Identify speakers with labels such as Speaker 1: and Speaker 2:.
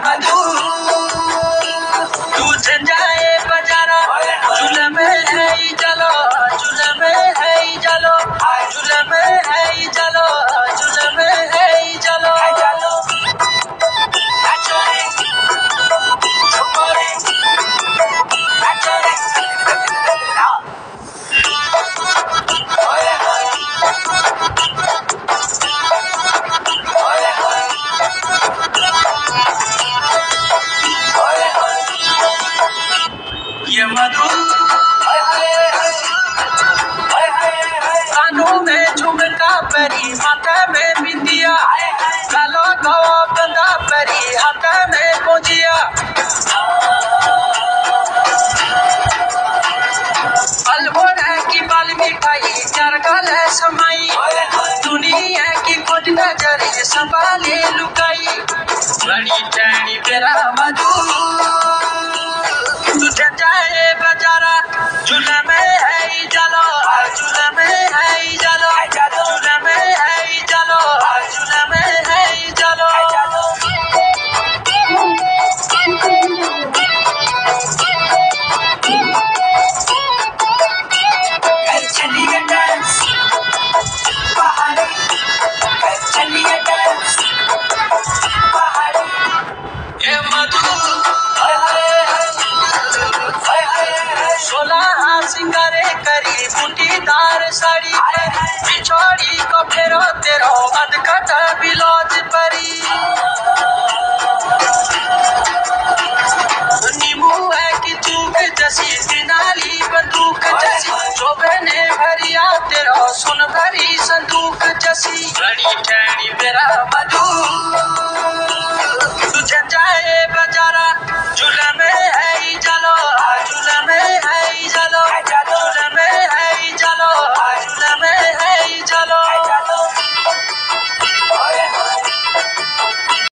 Speaker 1: मधु तू जाए बजारा चूल्हे में है ही जलो चूल्हे में है ही जलो चूल्हे में है ही जलो चूल्हे में है ही जलो ये मधु कानों में झुमका परी माथे में बिंदिया कालो गो बंदा परी हाथ में पोजिया अलबोरा की बाल मिठाई चार गल समाई दुनिया की खोज नजर संभाले लुकाई बड़ी टहनी तेरा मधु तुझे जाए बजारा चूल्हे में है ही जलो चूल्हे में है ही जलो चूल्हे में है ही जलो चूल्हे में है ही जलो चलिए डांस पहाड़ी चलिए डांस पहाड़ी ये मधु सोलह सिंगारे करी बूटीदार साड़ी बिछोड़ी को फेरो तेरो अधकट बिलौज परी